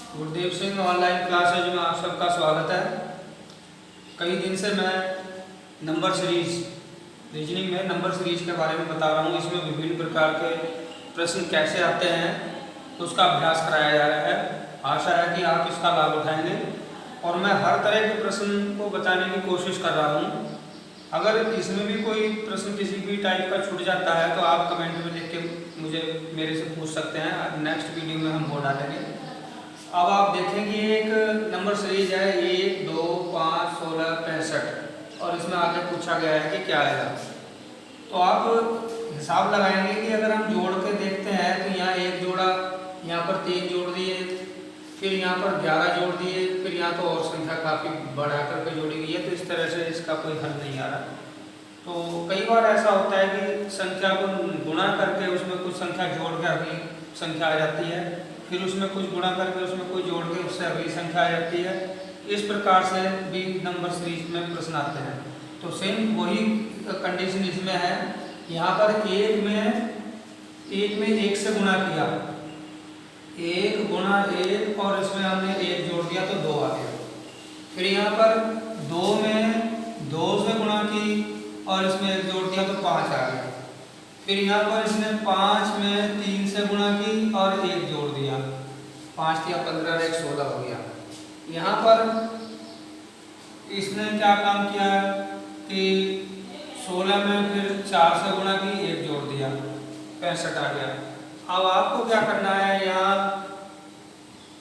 गुरुदेव Singh online classes में आप सबका स्वागत है। कई दिन से मैं नंबर सीरीज रीजनिंग में नंबर सीरीज के बारे में बता रहा हूँ। इसमें विभिन्न प्रकार के प्रश्न कैसे आते हैं उसका अभ्यास कराया जा रहा है। आशा है कि आप इसका लाभ उठाएंगे और मैं हर तरह के प्रश्न को बताने की कोशिश कर रहा हूँ। अगर इसमें भी कोई प्रश्न किसी भी टाइप का छूट जाता है तो आप कमेंट में लिख के मुझे मेरे से पूछ सकते हैं। नेक्स्ट वीडियो में हम वो डालेंगे। अब आप देखेंगे एक नंबर सीरीज है 1, 2, 5, 16, 65 और इसमें आगे पूछा गया है कि क्या आएगा। तो आप हिसाब लगाएंगे कि अगर हम जोड़ के देखते हैं तो यहाँ एक जोड़ा, यहाँ पर 3 जोड़ दिए, फिर यहाँ पर 11 जोड़ दिए, फिर यहाँ तो और संख्या काफ़ी बढ़ा करके जोड़ी गई है। तो इस तरह से इसका कोई हल नहीं आ रहा। तो कई बार ऐसा होता है कि संख्या को गुणा करके उसमें कुछ संख्या जोड़ के अगली संख्या आ जाती है, फिर उसमें कुछ गुणा करके उसमें कोई जोड़ के उससे अगली संख्या आ जाती है। इस प्रकार से भी नंबर सीरीज में प्रश्न आते हैं। तो सेम वही कंडीशन इसमें है। यहाँ पर एक में 1 से गुणा किया, 1 गुणा 1 और इसमें हमने 1 जोड़ दिया तो 2 आ गया। फिर यहाँ पर 2 में 2 से गुणा की और इसमें 1 जोड़ दिया तो 5 आ गया। फिर यहाँ पर इसने 5 में 3 से गुणा की और 1 जोड़ दिया, 5 या 15 और 1 16 हो गया। यहाँ पर इसने क्या काम किया कि 16 में फिर 4 से गुणा की, 1 जोड़ दिया, 65 आ गया। अब आपको क्या करना है, यहाँ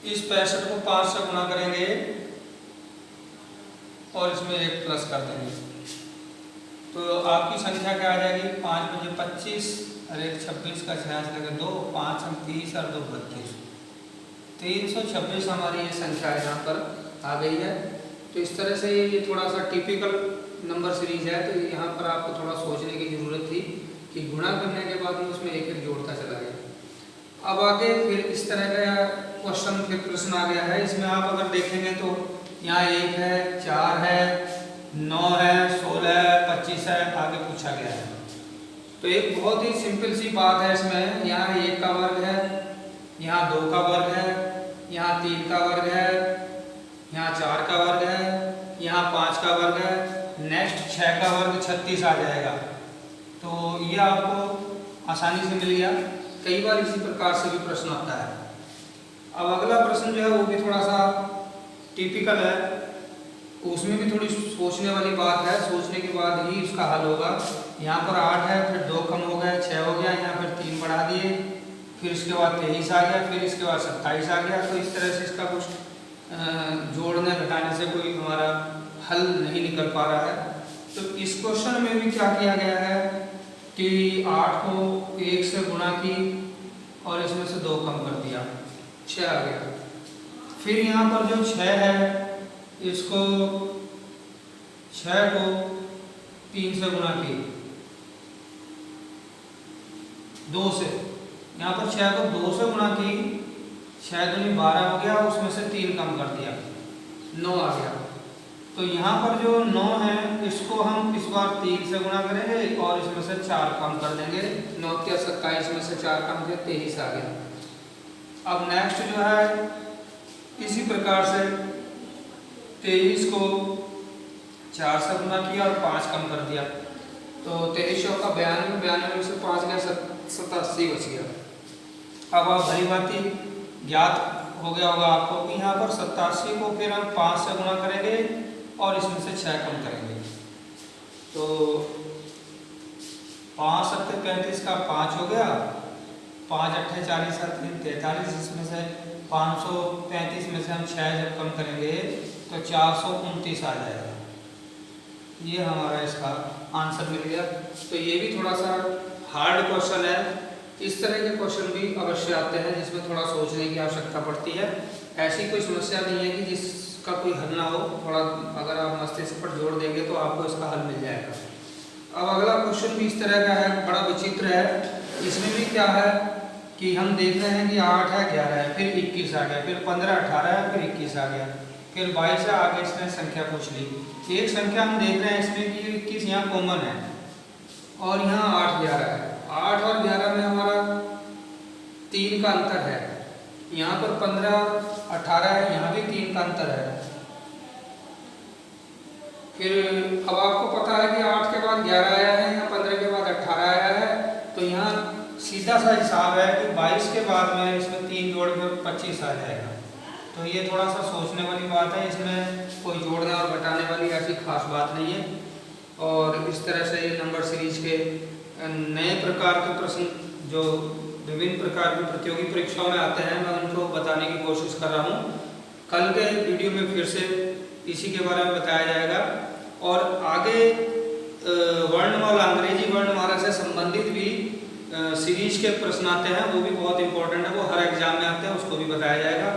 इस 65 को 5 से गुणा करेंगे और इसमें 1 प्लस कर देंगे तो आपकी संख्या क्या आ जाएगी, 5 × 25 और 1 26 का 66 लगे 2, 5 हम 30 और 2 32, 326 हमारी ये संख्या यहाँ पर आ गई है। तो इस तरह से ये थोड़ा सा टिपिकल नंबर सीरीज है। तो यहाँ पर आपको थोड़ा सोचने की ज़रूरत थी कि गुणा करने के बाद में उसमें 1 जोड़ता चला गया। अब आगे फिर इस तरह का क्वेश्चन फिर प्रश्न आ गया है। इसमें आप अगर देखेंगे तो यहाँ 1 है, 4 है, 9 है, 16 है, 25 है, आगे पूछा गया है। तो एक बहुत ही सिंपल सी बात है इसमें। यहाँ 1 का वर्ग है, यहाँ 2 का वर्ग है, यहाँ 3 का वर्ग है, यहाँ 4 का वर्ग है, यहाँ 5 का वर्ग है, नेक्स्ट 6 का वर्ग 36 आ जाएगा। तो ये आपको आसानी से मिल गया। कई बार इसी प्रकार से भी प्रश्न आता है। अब अगला प्रश्न जो है वो भी थोड़ा सा टिपिकल है, उसमें भी थोड़ी सोचने वाली बात है। सोचने के बाद ही उसका हल होगा। यहाँ पर 8 है, फिर 2 कम हो गया 6 हो गया, यहाँ पर 3 बढ़ा दिए, फिर इसके बाद 23 आ गया, फिर इसके बाद 27 आ गया। तो इस तरह से इसका कुछ जोड़ने घटाने से कोई हमारा हल नहीं निकल पा रहा है। तो इस क्वेश्चन में भी क्या किया गया है कि 8 को 1 से गुणा की और इसमें से 2 कम कर दिया, 6 आ गया। फिर यहाँ पर जो 6 है इसको 6 को 3 से गुणा की 2 से, यहाँ पर 6 को 2 से गुणा की, 6 दूनी 12 हो गया, उसमें से 3 कम कर दिया, 9 आ गया। तो यहाँ पर जो 9 है इसको हम इस बार 3 से गुणा करेंगे और इसमें से 4 कम कर देंगे। 9 के 27 में से 4 कम किया, 23 आ गया। अब नेक्स्ट जो है इसी प्रकार से 23 को 4 से गुणा किया और 5 कम कर दिया। तो 23 का 92, 92 में से 5 गया 87 बच गया। अब आप भली भांति ज्ञात हो गया होगा आपको कि यहाँ पर 87 को फिर हम 5 से गुणा करेंगे और इसमें से 6 कम करेंगे। तो 5 7 35 का 5 हो गया, 5 8 40 7 43, इसमें से 535 में से हम 6 जब कम करेंगे तो 429 आ जाएगा। ये हमारा इसका आंसर मिल गया। तो ये भी थोड़ा सा हार्ड क्वेश्चन है। इस तरह के क्वेश्चन भी अवश्य आते हैं जिसमें थोड़ा सोचने की आवश्यकता पड़ती है। ऐसी कोई समस्या नहीं है कि जिसका कोई हल ना हो। थोड़ा अगर आप मस्तिष्क पर जोर देंगे तो आपको इसका हल मिल जाएगा। अब अगला क्वेश्चन भी इस तरह का है, बड़ा विचित्र है। इसमें भी क्या है कि हम देख रहे हैं कि 8 है, 11 है, फिर 21 आ गया, फिर 15 18 है, फिर 21 आ गया, फिर 22 है, आगे इसने संख्या पूछ ली। एक संख्या हम देख रहे हैं इसमें कि 21 यहाँ कॉमन है और यहाँ 8 11 है। 8 और 11 में हमारा 3 का अंतर है, यहाँ पर 15, 18 है, यहाँ भी 3 का अंतर है। फिर अब आपको पता है कि 8 के बाद 11 आया है या 15 के बाद 18 आया है, तो यहाँ सीधा सा हिसाब है कि 22 के बाद में इसमें 3 जोड़ के 25 आ जाएगा। तो ये थोड़ा सा सोचने वाली बात है, इसमें कोई जोड़ने और घटाने वाली ऐसी खास बात नहीं है। और इस तरह से ये नंबर सीरीज के नए प्रकार के प्रश्न जो विभिन्न प्रकार की प्रतियोगी परीक्षाओं में आते हैं, मैं उनको बताने की कोशिश कर रहा हूँ। कल के वीडियो में फिर से इसी के बारे में बताया जाएगा। और आगे वर्णमाला, अंग्रेजी वर्णमाला से संबंधित भी सीरीज के प्रश्न आते हैं, वो भी बहुत इंपॉर्टेंट है, वो हर एग्जाम में आते हैं, उसको भी बताया जाएगा।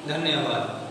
धन्यवाद।